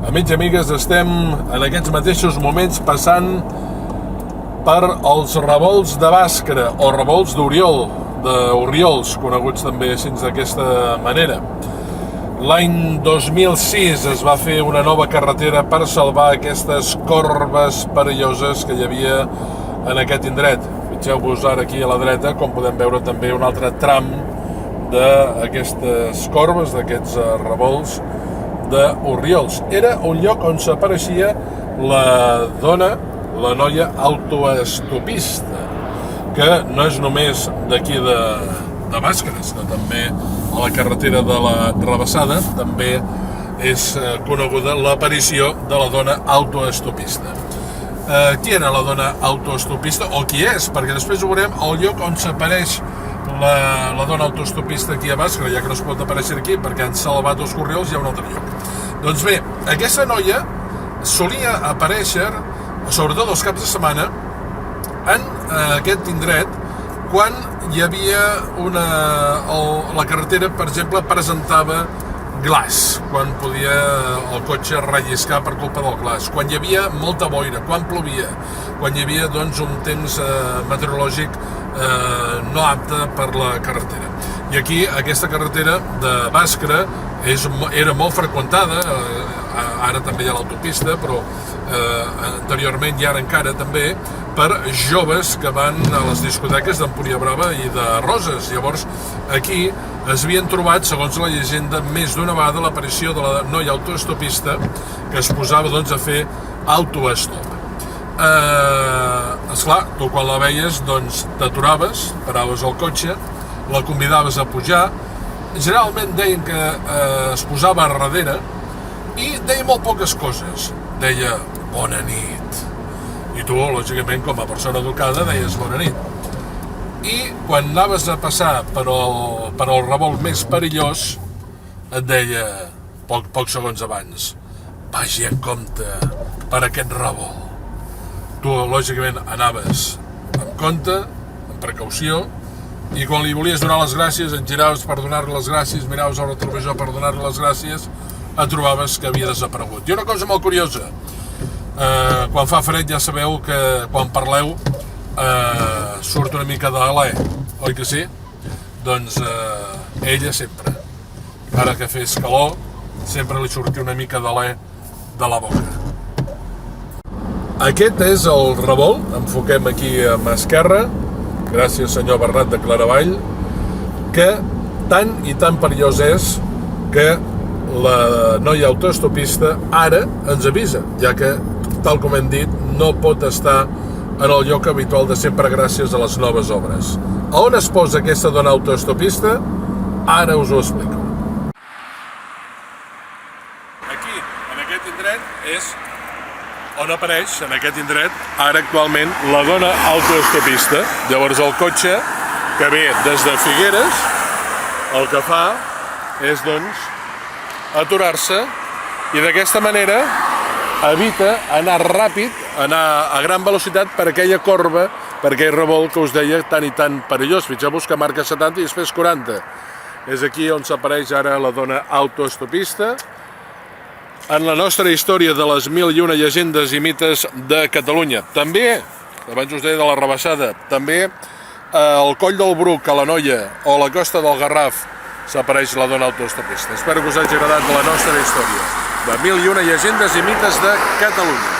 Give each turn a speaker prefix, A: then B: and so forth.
A: Amics i amigues, estem en aquests mateixos moments passant per els revolts de Bàscara, o revolts d'Orriols, coneguts també així d'aquesta manera. L'any 2006 es va fer una nova carretera per salvar aquestes corbes perilloses que hi havia en aquest indret. Fixeu-vos ara aquí a la dreta, com podem veure també un altre tram d'aquestes corbes, d'aquests revolts d'Orriols. Era un lloc on s'apareixia la dona, la noia autoestopista, que no és només d'aquí de Bàscara, sinó també a la carretera de la Rabassada també és coneguda l'aparició de la dona autoestopista. Qui era la dona autoestopista, o qui és? Perquè després ho veurem al lloc on s'apareix la dona autoestopista aquí a Bàscara, ja que no es pot aparèixer aquí perquè han salvat els Orriols, hi ha un altre lloc. Doncs bé, aquesta noia solia aparèixer, sobretot els caps de setmana, en aquest indret, quan hi havia la carretera, per exemple, presentava glaç, quan podia el cotxe relliscar per culpa del glaç, quan hi havia molta boira, quan plovia, quan hi havia doncs, un temps meteorològic no apte per la carretera. I aquí aquesta carretera de Bàscara era molt freqüentada, ara també hi ha l'autopista, però anteriorment i ara encara també, per joves que van a les discoteques d'Empúria Brava i de Roses. Llavors aquí es havien trobat, segons la llegenda, més d'una vegada l'aparició de la noia autoestopista que es posava doncs, a fer autoestop. Esclar, tu quan la veies doncs, t'aturaves, paraves el cotxe, la convidaves a pujar, generalment deien que es posava a darrere i deia molt poques coses. Deia bona nit, i tu, lògicament, com a persona educada, deies bona nit. I quan anaves a passar per el revolt més perillós, et deia, pocs segons abans, vagi en compte per aquest revolt. Tu, lògicament, anaves amb compte, amb precaució, i quan li volies donar les gràcies, et giraves per donar-li les gràcies, miraves al retrovisor per donar-li les gràcies, et trobaves que havia desaparegut. I una cosa molt curiosa, quan fa fred ja sabeu que quan parleu surt una mica d'alè, oi que sí? Doncs ella sempre, ara que fes calor, sempre li sortia una mica d'alè de la boca. Aquest és el revolt, enfoquem aquí a mà esquerra, gràcies senyor Bernat de Claravall, que tan i tan perillós és que la noia autoestopista ara ens avisa, ja que, tal com hem dit, no pot estar en el lloc habitual de sempre gràcies a les noves obres. A on es posa aquesta dona autoestopista? Ara us ho explico. Aquí, en aquest indret, és on apareix, en aquest indret, ara actualment, la dona autoestopista. Llavors el cotxe que ve des de Figueres, el que fa és, doncs, aturar-se i d'aquesta manera evita anar ràpid, anar a gran velocitat per aquella corba, per aquell revolt que us deia tan i tan perillós. Fixeu-vos que marca 70 i després 40. És aquí on s'apareix ara la dona autoestopista. En la nostra història de les 1001 llegendes i mites de Catalunya. També, abans us deia de la Rabassada, també al Coll del Bruc, a la Noia, o a la Costa del Garraf, s'apareix la dona autoestopista. Espero que us hagi agradat la nostra història de 1001 llegendes i mites de Catalunya.